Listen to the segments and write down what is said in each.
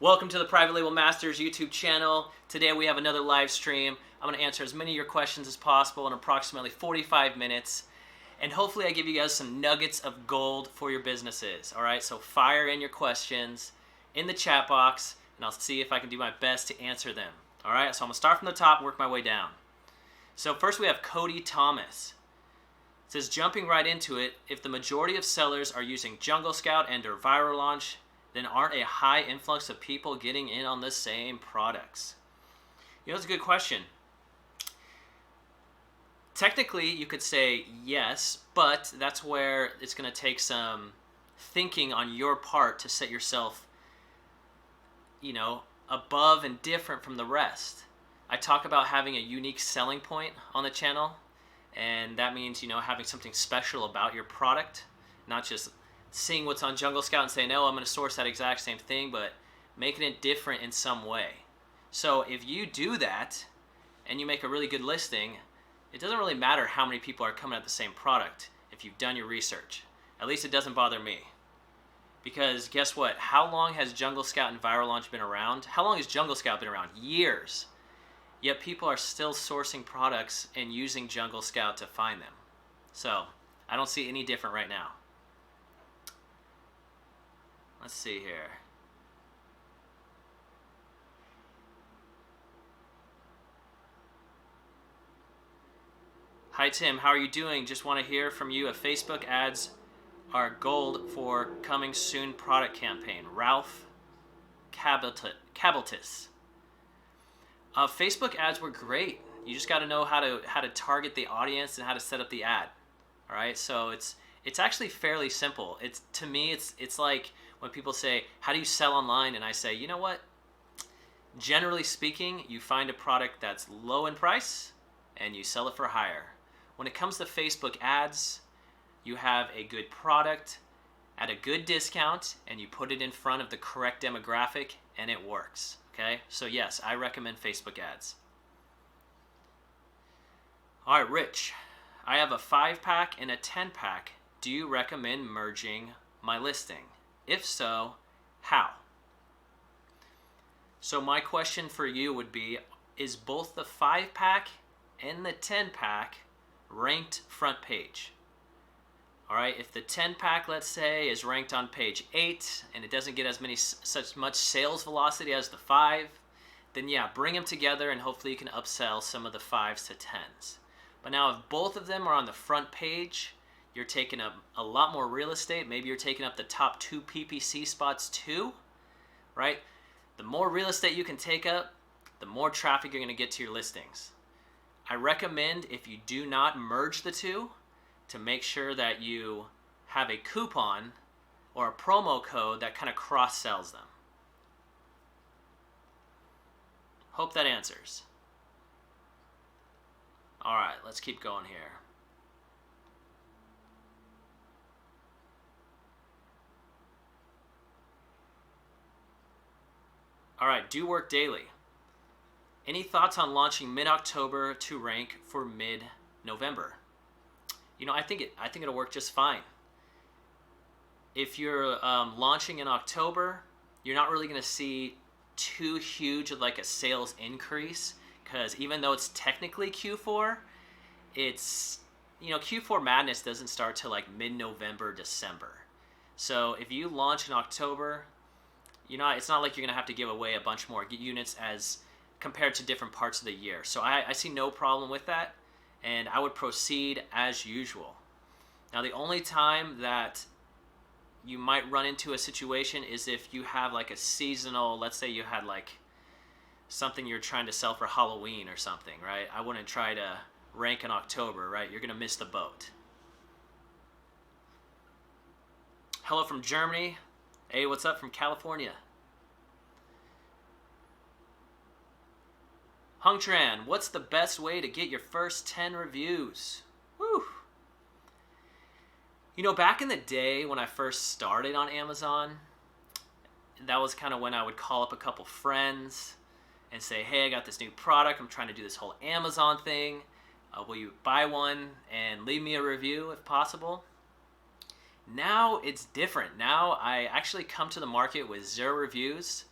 Welcome to the Private Label Masters YouTube channel. Today we have another live stream. I'm going to answer as many of your questions as possible in approximately 45 minutes. And hopefully I give you guys some nuggets of gold for your businesses. Alright, so fire in your questions in the chat box and I'll see if I can do my best to answer them. Alright, so I'm going to start from the top and work my way down. So first we have Cody Thomas. It says, jumping right into it, if the majority of sellers are using Jungle Scout and or Viral Launch, then aren't a high influx of people getting in on the same products? You know, that's a good question. Technically, you could say yes, but that's where it's going to take some thinking on your part to set yourself, above and different from the rest. I talk about having a unique selling point on the channel, and that means, having something special about your product, not just seeing what's on Jungle Scout and saying, no, I'm going to source that exact same thing, but making it different in some way. So if you do that and you make a really good listing, it doesn't really matter how many people are coming at the same product if you've done your research. At least it doesn't bother me. Because guess what? How long has Jungle Scout and Viral Launch been around? How long has Jungle Scout been around? Years. Yet people are still sourcing products and using Jungle Scout to find them. So I don't see any different right now. Let's see here. Hi Tim, how are you doing? Just want to hear from you if Facebook ads are gold for coming soon product campaign. Ralph Cabaltis. Facebook ads were great. You just got to know how to target the audience and how to set up the ad. All right, so it's actually fairly simple. To me it's like when people say, how do you sell online? And I say, you know what? Generally speaking, you find a product that's low in price and you sell it for higher. When it comes to Facebook ads, you have a good product at a good discount and you put it in front of the correct demographic and it works. Okay? So yes, I recommend Facebook ads. All right, Rich. I have a 5-pack and a 10-pack. Do you recommend merging my listing? If so, how? So my question for you would be, is both the 5-pack and the 10-pack ranked front page? All right, if the 10-pack, let's say, is ranked on page 8 and it doesn't get such much sales velocity as the 5, then yeah, bring them together and hopefully you can upsell some of the 5s to 10s. But now if both of them are on the front page, you're taking up a lot more real estate. Maybe you're taking up the top 2 PPC spots too, right? The more real estate you can take up, the more traffic you're going to get to your listings. I recommend, if you do not merge the two, to make sure that you have a coupon or a promo code that kind of cross-sells them. Hope that answers. All right, let's keep going here. All right, do work daily. Any thoughts on launching mid-October to rank for mid-November? I think it'll work just fine. If you're launching in October, you're not really going to see too huge of like a sales increase, because even though it's technically Q4, it's Q4 madness doesn't start till like mid-November, December. So if you launch in October, it's not like you're going to have to give away a bunch more units as compared to different parts of the year. So I see no problem with that, and I would proceed as usual. Now, the only time that you might run into a situation is if you have like a seasonal, let's say you had like something you're trying to sell for Halloween or something, right? I wouldn't try to rank in October, right? You're going to miss the boat. Hello from Germany. Hey, what's up from California? Hung Tran, what's the best way to get your first 10 reviews? Whew. Back in the day when I first started on Amazon, that was kind of when I would call up a couple friends and say, hey, I got this new product. I'm trying to do this whole Amazon thing. Will you buy one and leave me a review if possible? Now it's different. Now I actually come to the market with 0 reviews.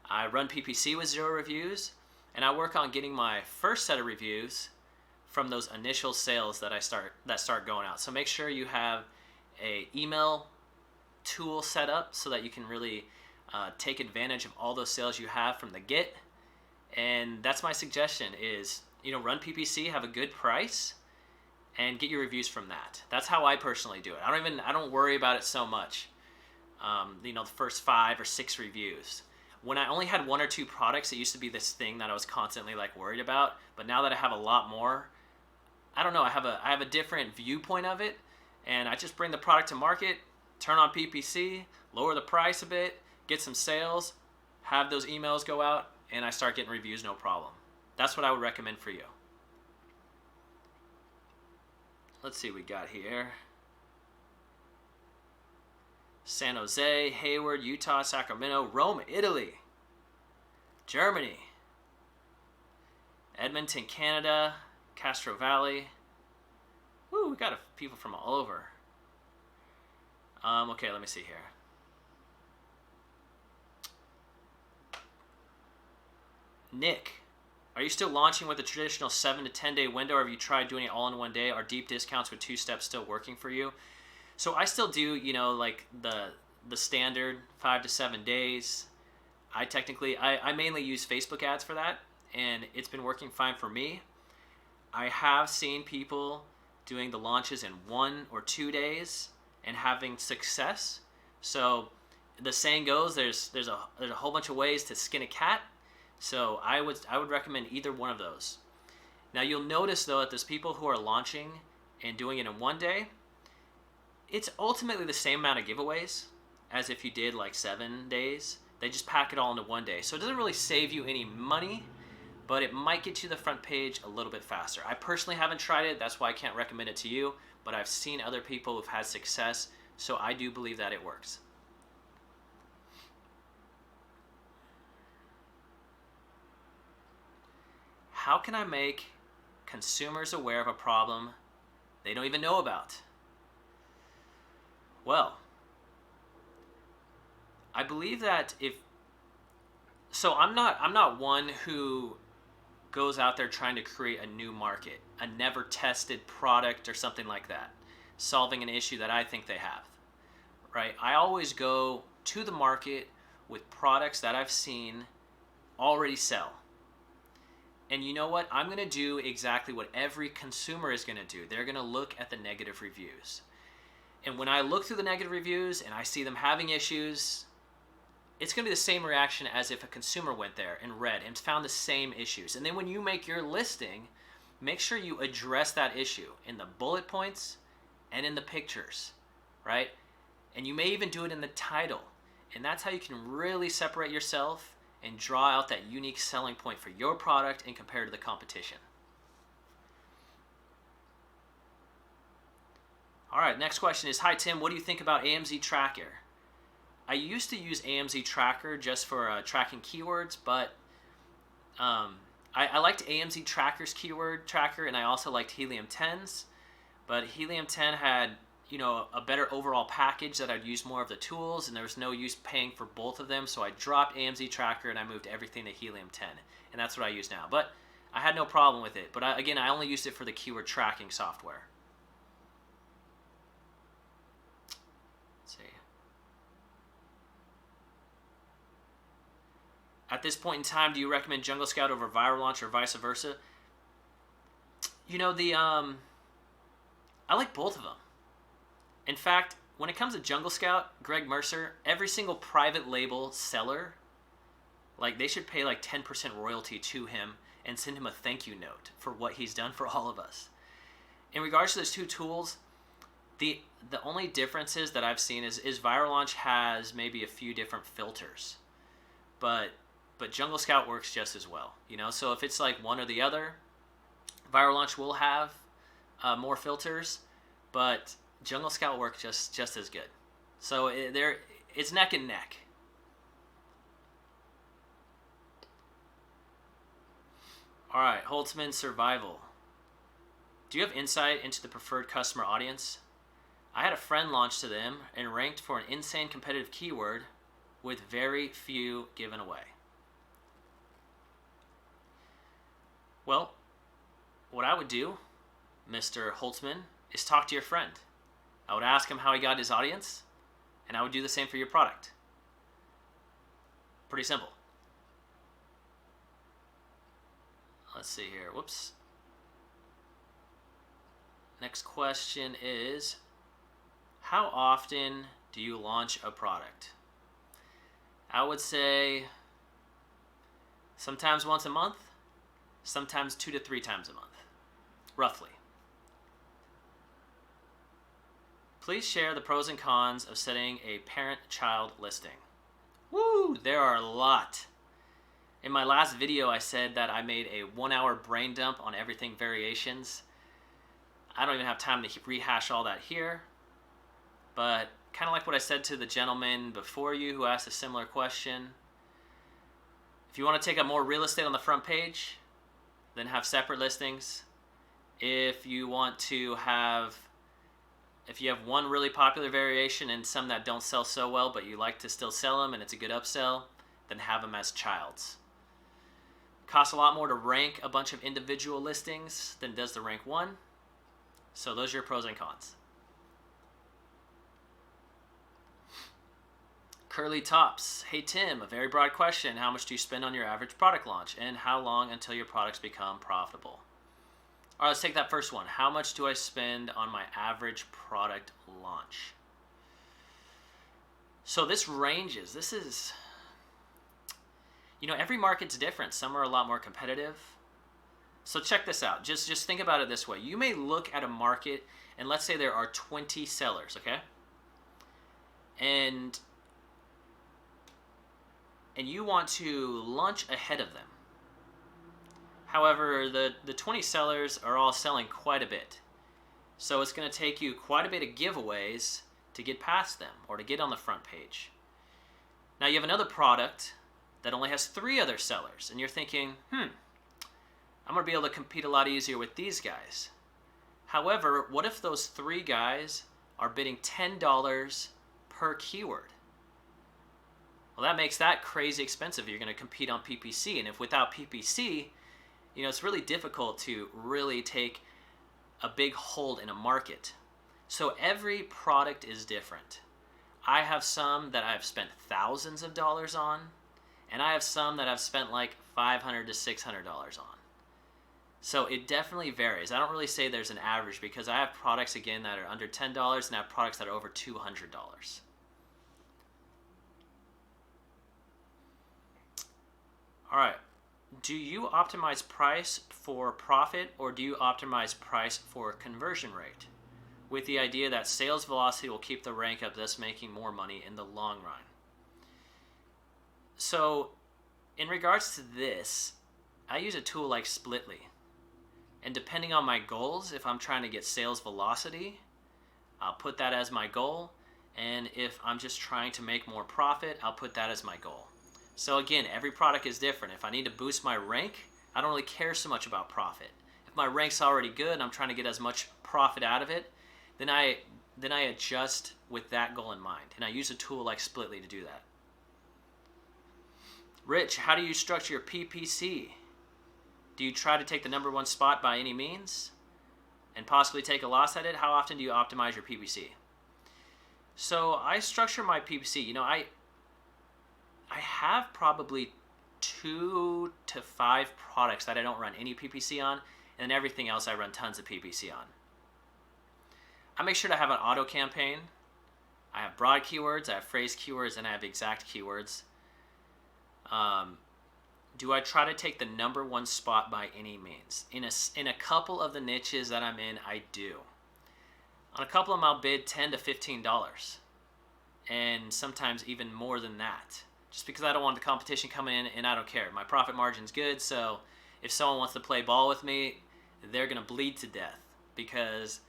I run PPC with 0 reviews, and I work on getting my first set of reviews from those initial sales that start going out. So make sure you have a email tool set up so that you can really take advantage of all those sales you have from the get. And that's my suggestion is, run PPC, have a good price, and get your reviews from that. That's how I personally do it. I don't worry about it so much. The first 5 or 6 reviews. When I only had 1 or 2 products, it used to be this thing that I was constantly worried about. But now that I have a lot more, I don't know. I have a different viewpoint of it, and I just bring the product to market, turn on PPC, lower the price a bit, get some sales, have those emails go out, and I start getting reviews no problem. That's what I would recommend for you. Let's see what we got here. San Jose, Hayward, Utah, Sacramento, Rome, Italy, Germany, Edmonton, Canada, Castro Valley. Woo, we got people from all over. Okay, let me see here. Nick, are you still launching with a traditional 7 to 10 day window, or have you tried doing it all in one day? Are deep discounts with 2 steps still working for you? So I still do, the standard 5 to 7 days. I mainly use Facebook ads for that, and it's been working fine for me. I have seen people doing the launches in 1 or 2 days and having success. So the saying goes, there's a whole bunch of ways to skin a cat. So I would recommend either one of those. Now you'll notice though that there's people who are launching and doing it in 1 day. It's ultimately the same amount of giveaways as if you did 7 days. They just pack it all into 1 day. So it doesn't really save you any money, but it might get you the front page a little bit faster. I personally haven't tried it. That's why I can't recommend it to you, but I've seen other people who've had success, so I do believe that it works. How can I make consumers aware of a problem they don't even know about? Well, I believe that I'm not one who goes out there trying to create a new market, a never tested product or something like that, solving an issue that I think they have, right? I always go to the market with products that I've seen already sell. And you know what? I'm going to do exactly what every consumer is going to do. They're going to look at the negative reviews. And when I look through the negative reviews and I see them having issues, it's going to be the same reaction as if a consumer went there and read and found the same issues. And then when you make your listing, make sure you address that issue in the bullet points and in the pictures, right? And you may even do it in the title. And that's how you can really separate yourself and draw out that unique selling point for your product and compare to the competition. All right, next question is, hi Tim, what do you think about AMZ Tracker? I used to use AMZ Tracker just for tracking keywords, but I liked AMZ Tracker's keyword tracker, and I also liked Helium 10's, but Helium 10 had a better overall package that I'd use more of the tools, and there was no use paying for both of them, so I dropped AMZ Tracker and I moved everything to Helium 10, and that's what I use now. But I had no problem with it, but again, I only used it for the keyword tracking software. Let's see. At this point in time, do you recommend Jungle Scout over Viral Launch or vice versa? I like both of them. In fact, when it comes to Jungle Scout, Greg Mercer, every single private label seller, they should pay 10% royalty to him and send him a thank you note for what he's done for all of us. In regards to those two tools, the only differences that I've seen is Viral Launch has maybe a few different filters, but Jungle Scout works just as well. So if it's one or the other, Viral Launch will have more filters, but Jungle Scout works just as good. So it's neck and neck. All right, Holtzman Survival. Do you have insight into the preferred customer audience? I had a friend launch to them and ranked for an insane competitive keyword with very few given away. Well, what I would do, Mr. Holtzman, is talk to your friend. I would ask him how he got his audience, and I would do the same for your product. Pretty simple. Let's see here. Whoops. Next question is, how often do you launch a product? I would say sometimes once a month, sometimes 2 to 3 times a month, roughly. Please share the pros and cons of setting a parent-child listing. Woo, there are a lot. In my last video, I said that I made a 1-hour brain dump on everything variations. I don't even have time to rehash all that here, but kind of like what I said to the gentleman before you who asked a similar question. If you want to take up more real estate on the front page, then have separate listings. If you have one really popular variation and some that don't sell so well, but you like to still sell them and it's a good upsell, then have them as childs. Costs a lot more to rank a bunch of individual listings than does to rank one. So those are your pros and cons. Curly Tops. Hey Tim, a very broad question. How much do you spend on your average product launch? And how long until your products become profitable? All right, let's take that first one. How much do I spend on my average product launch? So this ranges. This is, every market's different. Some are a lot more competitive. So check this out. Just think about it this way. You may look at a market, and let's say there are 20 sellers, okay? And you want to launch ahead of them. However, the 20 sellers are all selling quite a bit. So it's going to take you quite a bit of giveaways to get past them or to get on the front page. Now you have another product that only has 3 other sellers, and you're thinking, I'm going to be able to compete a lot easier with these guys. However, what if those 3 guys are bidding $10 per keyword? Well, that makes that crazy expensive. You're going to compete on PPC, and if without PPC, it's really difficult to really take a big hold in a market. So every product is different. I have some that I've spent thousands of dollars on, and I have some that I've spent like $500 to $600 on. So it definitely varies. I don't really say there's an average because I have products, again, that are under $10 and I have products that are over $200. All right. Do you optimize price for profit or do you optimize price for conversion rate? With the idea that sales velocity will keep the rank up, thus making more money in the long run. So, in regards to this, I use a tool like Splitly. And depending on my goals, if I'm trying to get sales velocity, I'll put that as my goal. And if I'm just trying to make more profit, I'll put that as my goal. So again, every product is different. If I need to boost my rank, I don't really care so much about profit. If my rank's already good and I'm trying to get as much profit out of it, then I adjust with that goal in mind. And I use a tool like Splitly to do that. Rich, how do you structure your PPC? Do you try to take the number 1 spot by any means and possibly take a loss at it? How often do you optimize your PPC? So I structure my PPC. I have probably 2 to 5 products that I don't run any PPC on, and then everything else I run tons of PPC on. I make sure to have an auto campaign. I have broad keywords, I have phrase keywords, and I have exact keywords. Do I try to take the number 1 spot by any means? In a couple of the niches that I'm in, I do. On a couple of them, I'll bid $10 to $15, and sometimes even more than that. Just because I don't want the competition coming in, and I don't care. My profit margin's good, so if someone wants to play ball with me, they're going to bleed to death. Because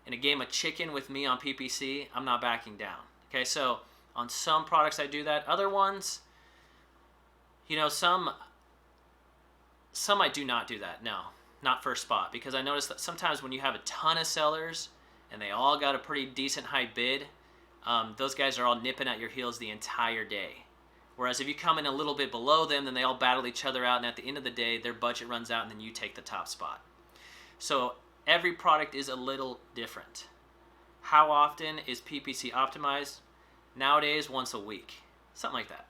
in a game of chicken with me on PPC, I'm not backing down. Okay, so on some products I do that. Other ones, some I do not do that. No, not first spot. Because I notice that sometimes when you have a ton of sellers and they all got a pretty decent high bid, those guys are all nipping at your heels the entire day. Whereas if you come in a little bit below them, then they all battle each other out, and at the end of the day, their budget runs out, and then you take the top spot. So every product is a little different. How often is PPC optimized? Nowadays, once a week. Something like that.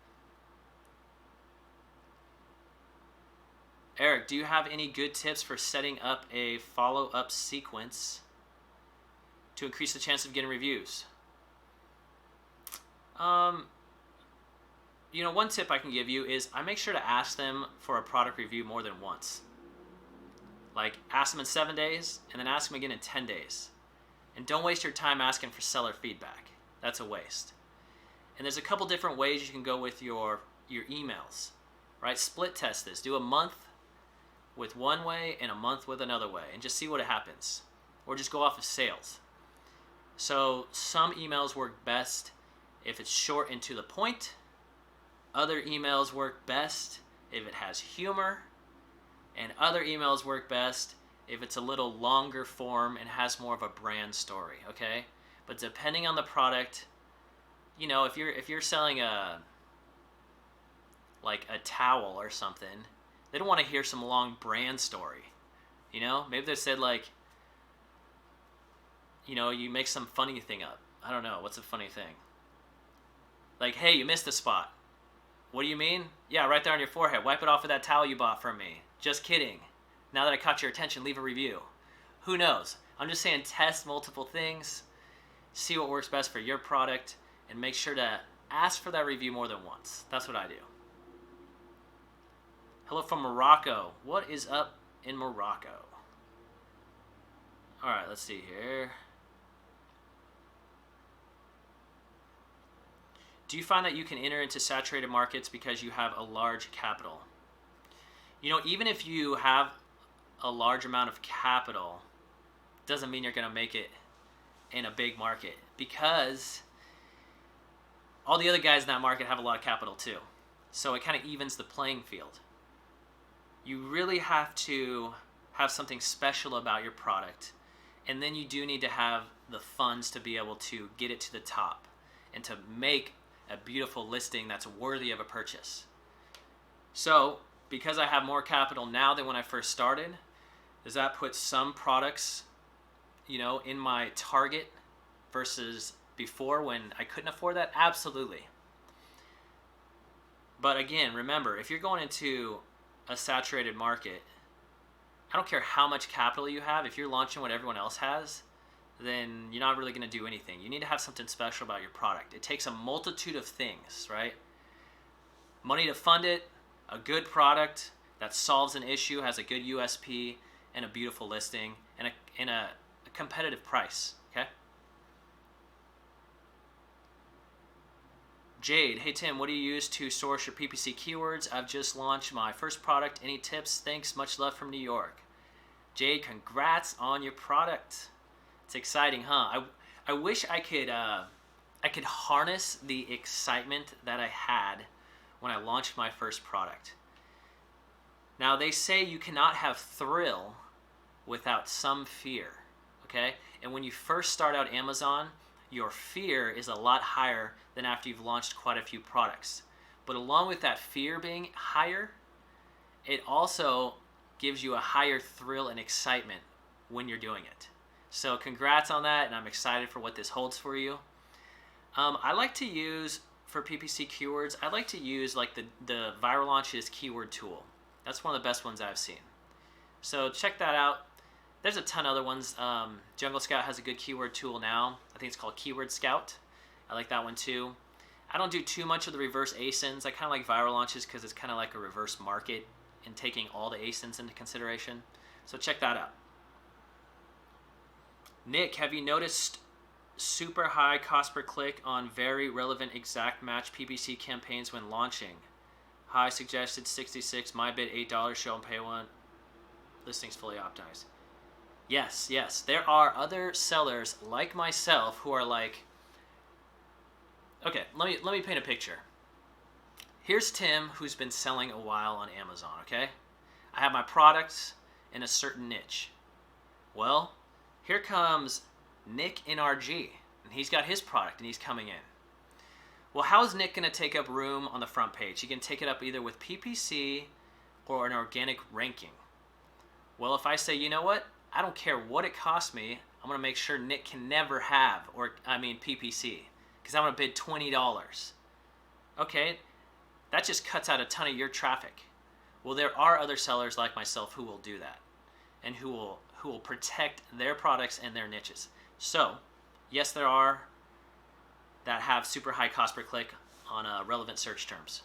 Eric, do you have any good tips for setting up a follow-up sequence to increase the chance of getting reviews? One tip I can give you is I make sure to ask them for a product review more than once. Like, ask them in 7 days, and then ask them again in 10 days. And don't waste your time asking for seller feedback. That's a waste. And there's a couple different ways you can go with your emails, right? Split test this. Do a month with one way and a month with another way, and just see what happens. Or just go off of sales. So some emails work best if it's short and to the point. Other emails work best if it has humor. And other emails work best if it's a little longer form and has more of a brand story, okay? But depending on the product, if you're selling a towel or something, they don't want to hear some long brand story. Maybe they said you make some funny thing up. I don't know, what's a funny thing? Like, hey, you missed a spot. What do you mean? Yeah, right there on your forehead. Wipe it off with that towel you bought from me. Just kidding. Now that I caught your attention, leave a review. Who knows? I'm just saying test multiple things, see what works best for your product, and make sure to ask for that review more than once. That's what I do. Hello from Morocco. What is up in Morocco? All right, let's see here. Do you find that you can enter into saturated markets because you have a large capital? Even if you have a large amount of capital, doesn't mean you're going to make it in a big market, because all the other guys in that market have a lot of capital too. So it kind of evens the playing field. You really have to have something special about your product, and then you do need to have the funds to be able to get it to the top and to make a beautiful listing that's worthy of a purchase. So because I have more capital now than when I first started, does that put some products, in my target versus before when I couldn't afford that? Absolutely. But again, remember, if you're going into a saturated market, I don't care how much capital you have. If you're launching what everyone else has, then you're not really going to do anything. You need to have something special about your product. It takes a multitude of things, right? Money to fund it, a good product that solves an issue, has a good USP, and a beautiful listing, and a competitive price, okay? Jade, hey Tim, what do you use to source your PPC keywords? I've just launched my first product. Any tips? Thanks, much love from New York. Jade, congrats on your product. It's exciting, huh? I wish I could harness the excitement that I had when I launched my first product. Now, they say you cannot have thrill without some fear, okay? And when you first start out Amazon, your fear is a lot higher than after you've launched quite a few products. But along with that fear being higher, it also gives you a higher thrill and excitement when you're doing it. So congrats on that, and I'm excited for what this holds for you. I like to use, for PPC keywords, I like to use the Viral Launches keyword tool. That's one of the best ones I've seen. So check that out. There's a ton of other ones. Jungle Scout has a good keyword tool now. I think it's called Keyword Scout. I like that one too. I don't do too much of the reverse ASINs. I kind of like Viral Launches because it's kind of like a reverse market and taking all the ASINs into consideration. So check that out. Nick, have you noticed super high cost per click on very relevant exact match PPC campaigns when launching? High suggested 66, my bid $8, show and pay one. Listings fully optimized. Yes, yes. There are other sellers like myself who are like, okay, let me paint a picture. Here's Tim, who's been selling a while on Amazon, okay? I have my products in a certain niche. Well, here comes Nick NRG, and he's got his product, and he's coming in. Well, how is Nick going to take up room on the front page? He can take it up either with PPC or an organic ranking. Well, if I say, you know what? I don't care what it costs me. I'm going to make sure Nick can never have, PPC, because I'm going to bid $20. Okay, that just cuts out a ton of your traffic. Well, there are other sellers like myself who will do that and who will protect their products and their niches. So, yes, there are that have super high cost per click on relevant search terms.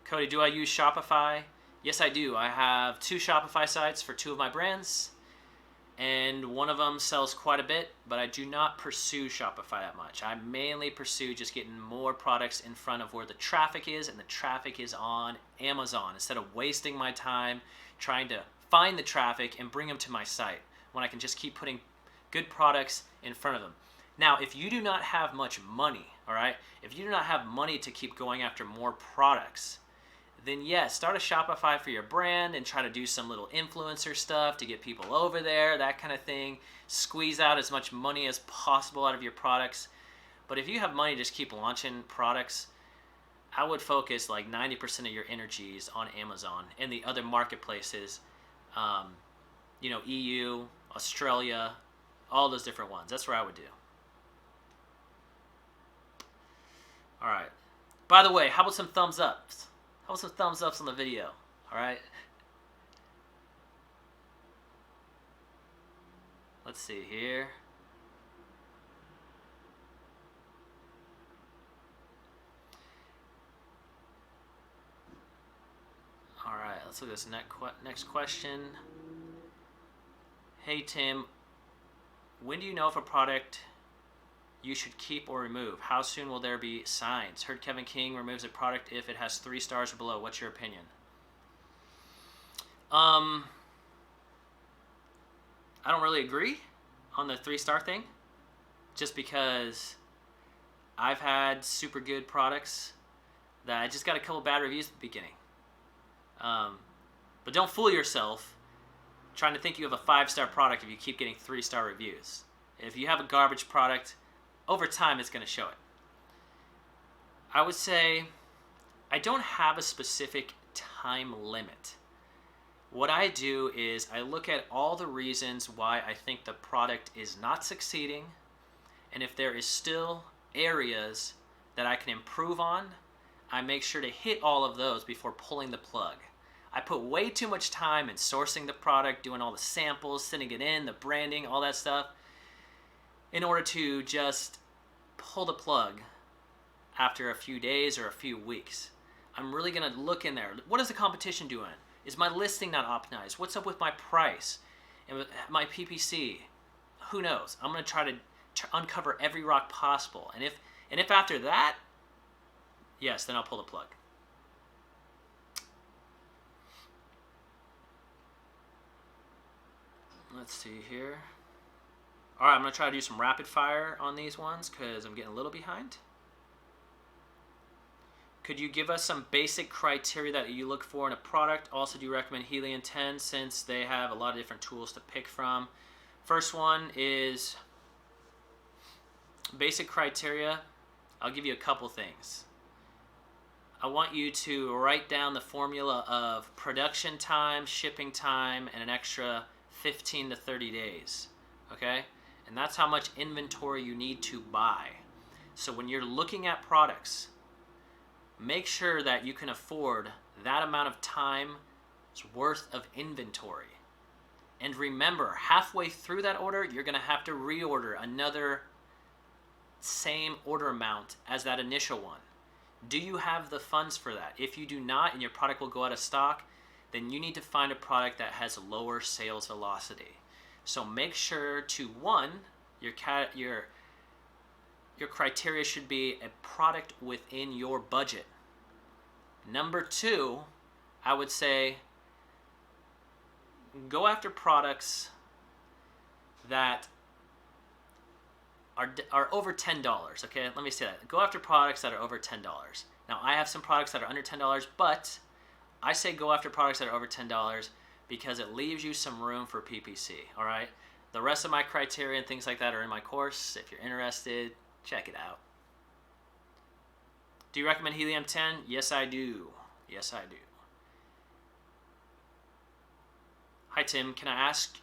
Cody, do I use Shopify? Yes, I do. I have 2 Shopify sites for 2 of my brands, and one of them sells quite a bit, but I do not pursue Shopify that much. I mainly pursue just getting more products in front of where the traffic is, and the traffic is on Amazon, instead of wasting my time trying to find the traffic and bring them to my site when I can just keep putting good products in front of them. Now, if you do not have much money, all right, if you do not have money to keep going after more products, then yes, start a Shopify for your brand and try to do some little influencer stuff to get people over there, that kind of thing. Squeeze out as much money as possible out of your products. But if you have money to just keep launching products, I would focus like 90% of your energies on Amazon and the other marketplaces, EU, Australia, all those different ones. That's where I would do. All right. By the way, how about some thumbs ups? How about some thumbs ups on the video? All right. Let's see here. All right. Let's look at this next question. Hey Tim, when do you know if a product you should keep or remove? How soon will there be signs? Heard Kevin King removes a product if it has 3 stars or below. What's your opinion? I don't really agree on the 3-star thing, just because I've had super good products that I just got a couple bad reviews at the beginning. But don't fool yourself trying to think you have a 5-star product if you keep getting 3-star reviews. If you have a garbage product, over time it's going to show it. I would say I don't have a specific time limit. What I do is I look at all the reasons why I think the product is not succeeding, and if there is still areas that I can improve on, I make sure to hit all of those before pulling the plug. I put way too much time in sourcing the product, doing all the samples, sending it in, the branding, all that stuff, in order to just pull the plug after a few days or a few weeks. I'm really going to look in there. What is the competition doing? Is my listing not optimized? What's up with my price and my PPC? Who knows? I'm going to try to uncover every rock possible. And if after that, yes, then I'll pull the plug. Let's see here. All right, I'm going to try to do some rapid fire on these ones because I'm getting a little behind. Could you give us some basic criteria that you look for in a product? Also, do you recommend Helium 10 since they have a lot of different tools to pick from? First one is basic criteria. I'll give you a couple things. I want you to write down the formula of production time, shipping time, and an extra 15 to 30 days, okay? And that's how much inventory you need to buy. So when you're looking at products, make sure that you can afford that amount of time's worth of inventory. And remember, halfway through that order, you're going to have to reorder another same order amount as that initial one. Do you have the funds for that? If you do not, and your product will go out of stock, then you need to find a product that has lower sales velocity. So make sure to, one, your criteria should be a product within your budget. Number 2, I would say go after products that are over $10, okay? Let me say that. Go after products that are over $10. Now, I have some products that are under $10, but I say go after products that are over $10 because it leaves you some room for PPC, all right? The rest of my criteria and things like that are in my course. If you're interested, Check it out. Do you recommend Helium 10? Yes, I do. Yes, I do. Hi, Tim. Can I ask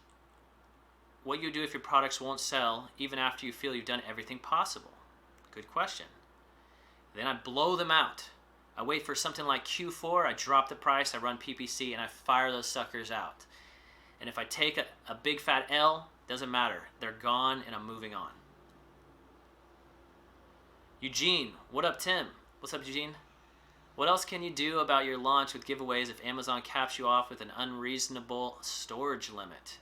what you do if your products won't sell even after you feel you've done everything possible? Good question. Then I blow them out. I wait for something like Q4, I drop the price, I run PPC, and I fire those suckers out. And if I take a big fat L, doesn't matter. They're gone and I'm moving on. Eugene, what up, Tim? What's up, Eugene? What else can you do about your launch with giveaways if Amazon caps you off with an unreasonable storage limit?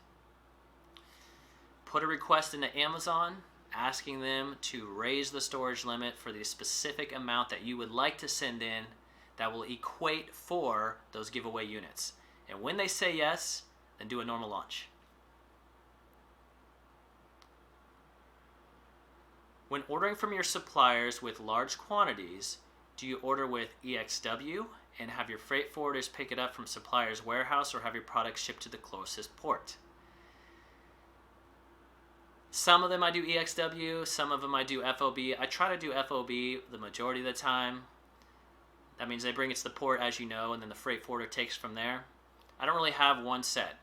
Put a request into Amazon asking them to raise the storage limit for the specific amount that you would like to send in that will equate for those giveaway units. And when they say yes, then do a normal launch. When ordering from your suppliers with large quantities, do you order with EXW and have your freight forwarders pick it up from supplier's warehouse, or have your product shipped to the closest port? Some of them I do EXW, some of them I do FOB. I try to do FOB the majority of the time. That means they bring it to the port, as you know, and then the freight forwarder takes from there. I don't really have one set.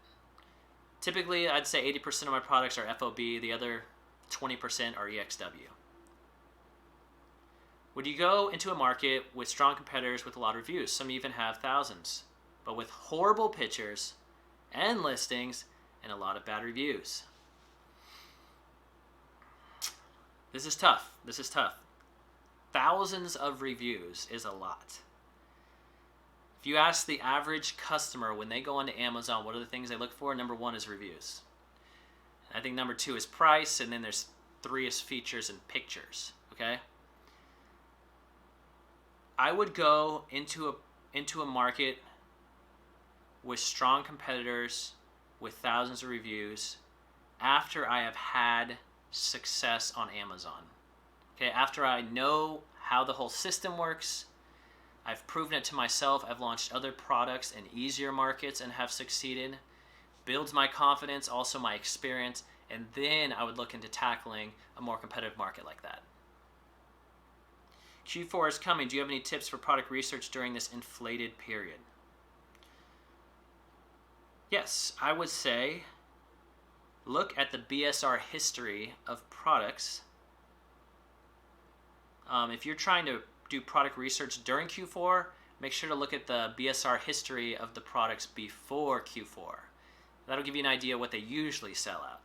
Typically, I'd say 80% of my products are FOB, the other 20% are EXW. Would you go into a market with strong competitors with a lot of reviews? Some even have thousands, but with horrible pictures and listings and a lot of bad reviews. This is tough. This is tough. Thousands of reviews is a lot. If you ask the average customer when they go onto Amazon, what are the things they look for? Number 1 is reviews. I think number 2 is price, and then there's 3 is features and pictures. Okay? I would go into a market with strong competitors with thousands of reviews after I have had success on Amazon. Okay, after I know how the whole system works, I've proven it to myself, I've launched other products in easier markets and have succeeded, builds my confidence, also my experience, and then I would look into tackling a more competitive market like that. Q4 is coming. Do you have any tips for product research during this inflated period? Yes, I would say look at the BSR history of products. If you're trying to do product research during Q4, make sure to look at the BSR history of the products before Q4. That'll give you an idea what they usually sell out.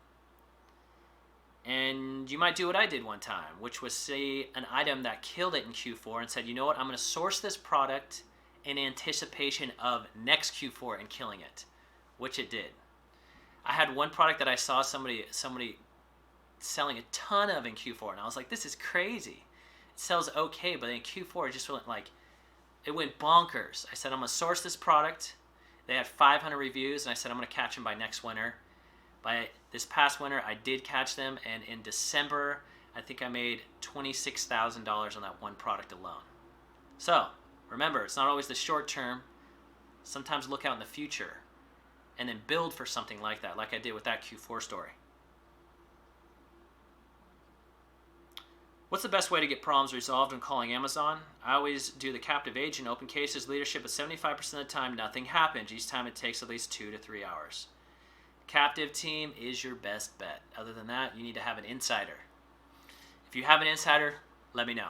And you might do what I did one time, which was see an item that killed it in Q4 and said, you know what, I'm going to source this product in anticipation of next Q4 and killing it, which it did. I had one product that I saw somebody selling a ton of in Q4, and I was like, this is crazy. It sells okay, but in Q4 it just went like, it went bonkers. I said, I'm going to source this product. They had 500 reviews, and I said, I'm going to catch them by next winter. By this past winter, I did catch them, and in December, I think I made $26,000 on that one product alone. So, remember, it's not always the short term. Sometimes look out in the future and then build for something like that, like I did with that Q4 story. What's the best way to get problems resolved when calling Amazon? I always do the captive agent open cases leadership, but 75% of the time nothing happens. Each time it takes at least 2 to 3 hours. Captive team is your best bet. Other than that, you need to have an insider. If you have an insider, let me know.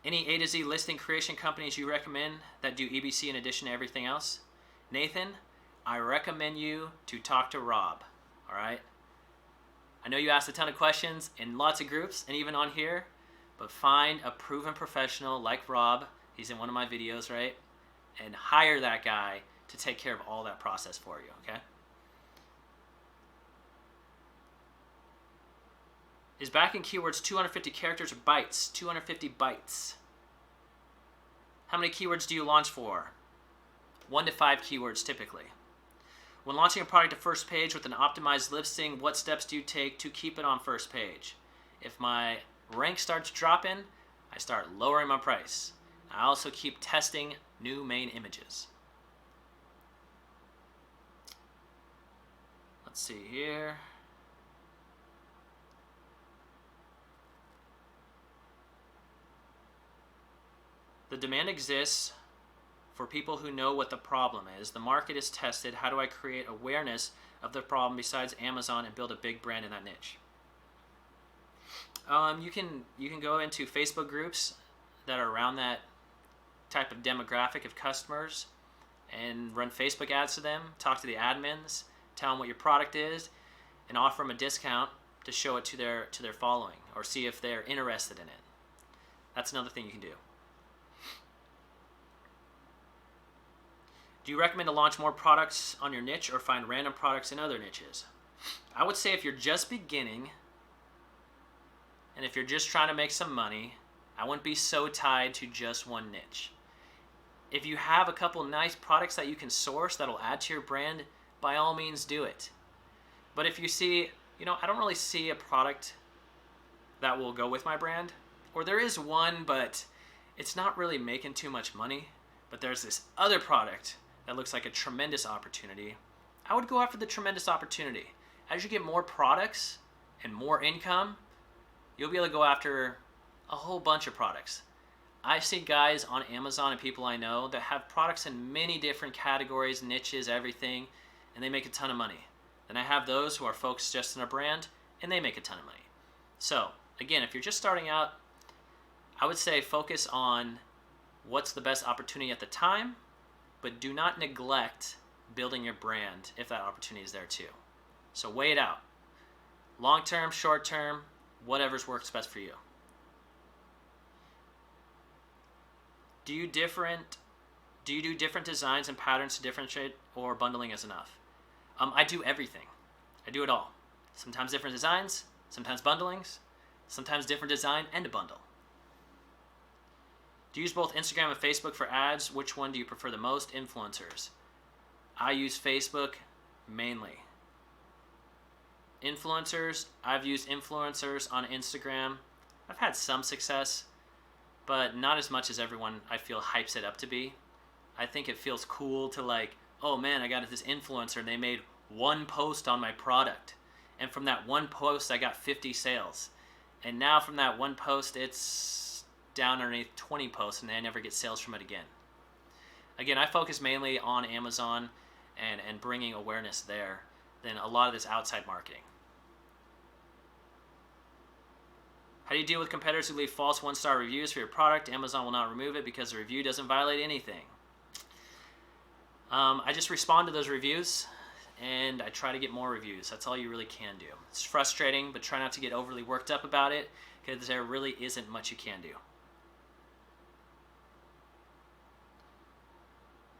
Any A to Z listing creation companies you recommend that do EBC in addition to everything else? Nathan, I recommend you to talk to Rob, all right? I know you asked a ton of questions in lots of groups and even on here, but find a proven professional like Rob. He's in one of my videos, right? And hire that guy to take care of all that process for you, okay? Is backing keywords 250 characters or bytes? 250 bytes. How many keywords do you launch for? 1 to 5 keywords typically. When launching a product to first page with an optimized listing, what steps do you take to keep it on first page? If my rank starts dropping, I start lowering my price. I also keep testing new main images. Let's see here. The demand exists for people who know what the problem is. The market is tested. How do I create awareness of the problem besides Amazon and build a big brand in that niche? You can go into Facebook groups that are around that type of demographic of customers and run Facebook ads to them, talk to the admins, tell them what your product is, and offer them a discount to show it to their following or see if they're interested in it. That's another thing you can do. Do you recommend to launch more products on your niche or find random products in other niches? I would say if you're just beginning and if you're just trying to make some money, I wouldn't be so tied to just one niche. If you have a couple nice products that you can source that'll add to your brand, by all means do it. But if you see, I don't really see a product that will go with my brand, or there is one, but it's not really making too much money, but there's this other product that looks like a tremendous opportunity, I would go after the tremendous opportunity. As you get more products and more income, you'll be able to go after a whole bunch of products. I see guys on Amazon and people I know that have products in many different categories, niches, everything, and they make a ton of money. Then I have those who are focused just on a brand, and they make a ton of money. So, again, if you're just starting out, I would say focus on what's the best opportunity at the time, but do not neglect building your brand if that opportunity is there too. So weigh it out. Long term, short term, whatever's works best for you. Do you do different designs and patterns to differentiate, or bundling is enough? I do everything. I do it all. Sometimes different designs, sometimes bundlings, sometimes different design and a bundle. Do you use both Instagram and Facebook for ads? Which one do you prefer the most? Influencers. I use Facebook mainly. Influencers, I've used influencers on Instagram. I've had some success, but not as much as everyone, I feel, hypes it up to be. I think it feels cool to like, oh man, I got this influencer and they made one post on my product. And from that one post, I got 50 sales. And now from that one post, it's down underneath 20 posts and I never get sales from it again. Again, I focus mainly on Amazon and bringing awareness there than a lot of this outside marketing. How do you deal with competitors who leave false one-star reviews for your product? Amazon will not remove it because the review doesn't violate anything. I just respond to those reviews and I try to get more reviews. That's all you really can do. It's frustrating, but try not to get overly worked up about it because there really isn't much you can do.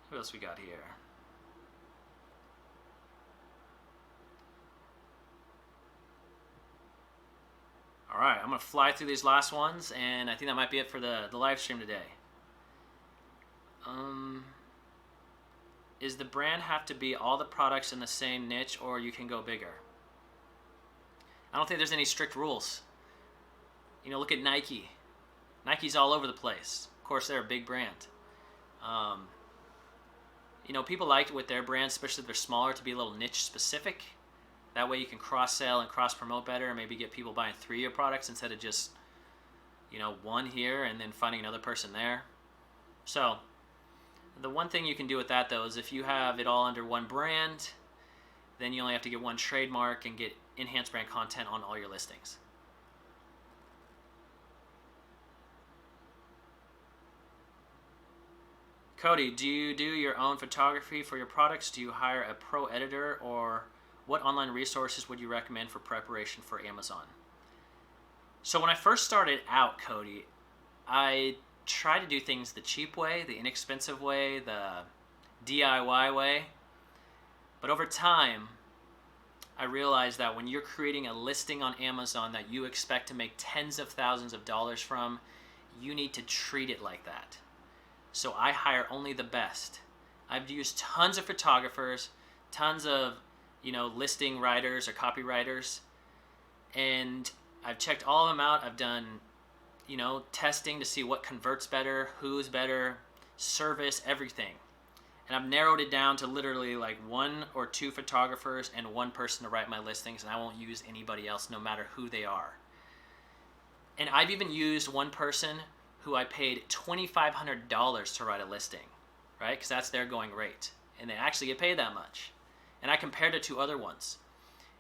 What else we got here? All right, I'm going to fly through these last ones, and I think that might be it for the live stream today. Is the brand have to be all the products in the same niche, or you can go bigger? I don't think there's any strict rules. Look at Nike. Nike's all over the place. Of course, they're a big brand. People like with their brands, especially if they're smaller, to be a little niche specific. That way you can cross-sell and cross-promote better and maybe get people buying 3 of your products instead of just, one here and then finding another person there. So the one thing you can do with that, though, is if you have it all under one brand, then you only have to get one trademark and get enhanced brand content on all your listings. Cody, do you do your own photography for your products? Do you hire a pro editor, or what online resources would you recommend for preparation for Amazon? So when I first started out, Cody, I tried to do things the cheap way, the inexpensive way, the DIY way. But over time, I realized that when you're creating a listing on Amazon that you expect to make tens of thousands of dollars from, you need to treat it like that. So I hire only the best. I've used tons of photographers, tons of listing writers or copywriters, and I've checked all of them out. I've done, testing to see what converts better, who's better, service, everything. And I've narrowed it down to literally like 1 or 2 photographers and 1 person to write my listings, and I won't use anybody else no matter who they are. And I've even used one person who I paid $2,500 to write a listing, right? Because that's their going rate. And they actually get paid that much. And I compared it to other ones.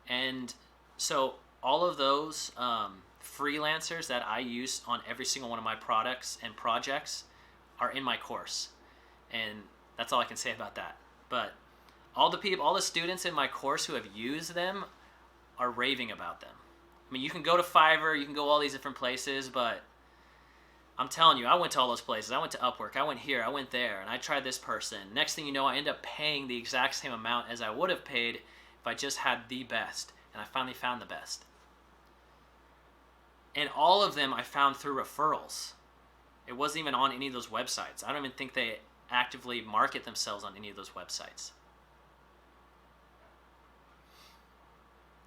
And so all of those freelancers that I use on every single one of my products and projects are in my course. And that's all I can say about that. But all the students in my course who have used them are raving about them. I mean, you can go to Fiverr, you can go all these different places, but I'm telling you, I went to all those places. I went to Upwork, I went here, I went there, and I tried this person. Next thing you know, I end up paying the exact same amount as I would have paid if I just had the best. And I finally found the best. And all of them I found through referrals. It wasn't even on any of those websites. I don't even think they actively market themselves on any of those websites.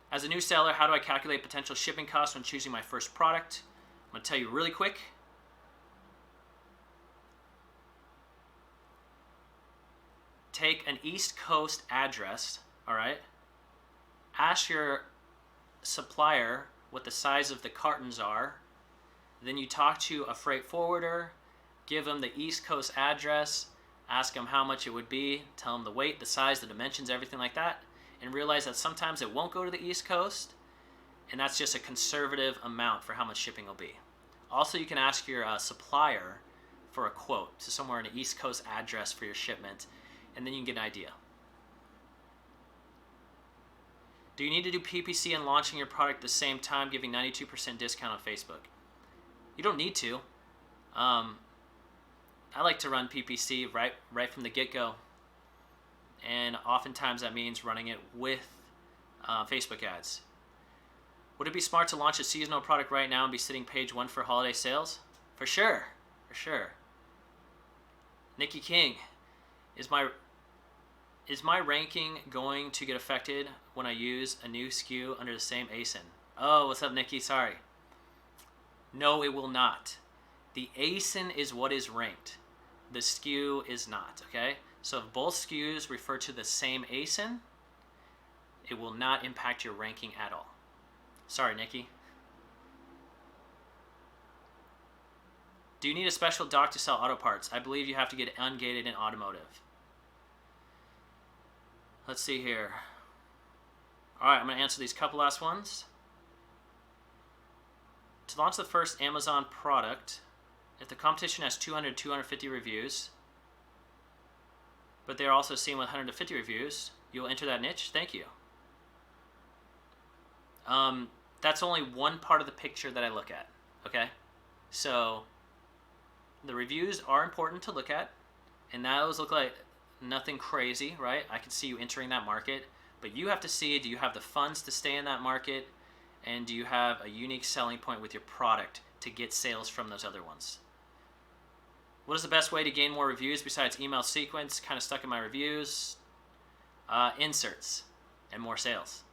As a new seller, how do I calculate potential shipping costs when choosing my first product? I'm going to tell you really quick. Take an East Coast address, all right? Ask your supplier what the size of the cartons are. Then you talk to a freight forwarder, give them the East Coast address, ask them how much it would be, tell them the weight, the size, the dimensions, everything like that, and realize that sometimes it won't go to the East Coast, and that's just a conservative amount for how much shipping will be. Also, you can ask your supplier for a quote, so somewhere in an East Coast address for your shipment, and then you can get an idea. Do you need to do PPC and launching your product at the same time, giving 92% discount on Facebook? You don't need to. I like to run PPC right from the get-go. And oftentimes that means running it with Facebook ads. Would it be smart to launch a seasonal product right now and be sitting page 1 for holiday sales? For sure. For sure. Nikki King, is my ranking going to get affected when I use a new SKU under the same ASIN? Oh, what's up, Nikki? Sorry. No, it will not. The ASIN is what is ranked. The SKU is not, okay? So if both SKUs refer to the same ASIN, it will not impact your ranking at all. Sorry, Nikki. Do you need a special dock to sell auto parts? I believe you have to get ungated in automotive. Let's see here. All right, I'm going to answer these couple last ones. To launch the first Amazon product, if the competition has 200, 250 reviews, but they're also seeing 150 reviews, you'll enter that niche? Thank you. That's only one part of the picture that I look at, okay? So the reviews are important to look at, and those look like nothing crazy, right? I can see you entering that market, but you have to see, do you have the funds to stay in that market, and do you have a unique selling point with your product to get sales from those other ones? What is the best way to gain more reviews besides email sequence? Kind of stuck in my reviews. Inserts and more sales.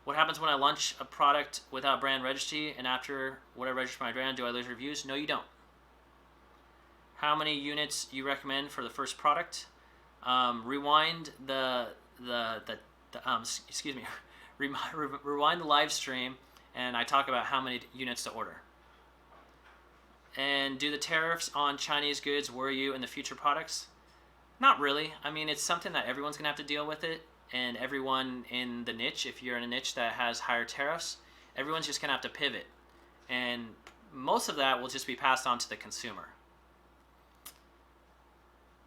What happens when I launch a product without brand registry, and after what I register my brand, do I lose reviews? No, you don't. How many units you recommend for the first product? Rewind the rewind the live stream, and I talk about how many units to order. And do the tariffs on Chinese goods worry you in the future products? Not really. I mean, it's something that everyone's gonna have to deal with it, and everyone in the niche, if you're in a niche that has higher tariffs, everyone's just gonna have to pivot, and most of that will just be passed on to the consumer.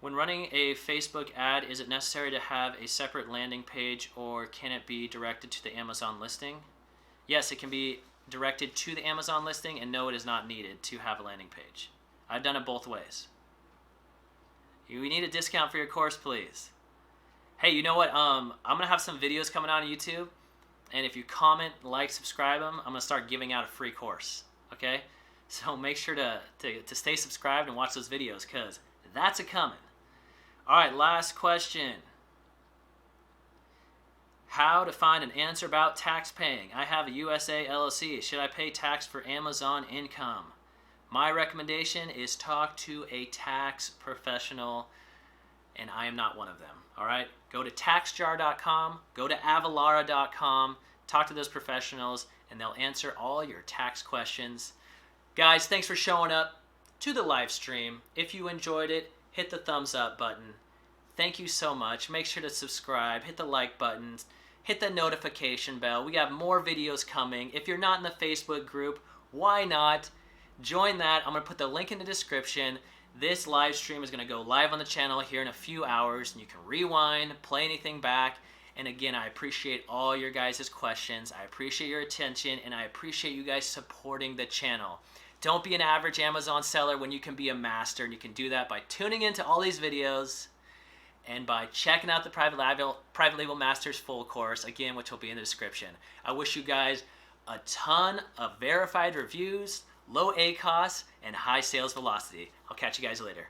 When running a Facebook ad, is it necessary to have a separate landing page, or can it be directed to the Amazon listing? Yes, it can be directed to the Amazon listing, and no, it is not needed to have a landing page. I've done it both ways. You need a discount for your course, please. Hey, you know what? I'm going to have some videos coming out on YouTube, and if you comment, like, subscribe them, I'm going to start giving out a free course, okay? So make sure to stay subscribed and watch those videos, because that's a-coming. All right, last question. How to find an answer about tax paying. I have a USA LLC. Should I pay tax for Amazon income? My recommendation is talk to a tax professional. and I am not one of them. All right, go to taxjar.com, go to avalara.com, talk to those professionals, and they'll answer all your tax questions. Guys, thanks for showing up to the live stream. If you enjoyed it, hit the thumbs up button. Thank you so much. Make sure to subscribe, hit the like button, hit the notification bell. We have more videos coming. If you're not in the Facebook group, why not? Join that. I'm going to put the link in the description. This live stream is going to go live on the channel here in a few hours, and you can rewind, play anything back. And again, I appreciate all your guys' questions. I appreciate your attention, and I appreciate you guys supporting the channel. Don't be an average Amazon seller when you can be a master, and you can do that by tuning into all these videos and by checking out the Private Label Masters full course, again, which will be in the description. I wish you guys a ton of verified reviews, low ACOS, and high sales velocity. I'll catch you guys later.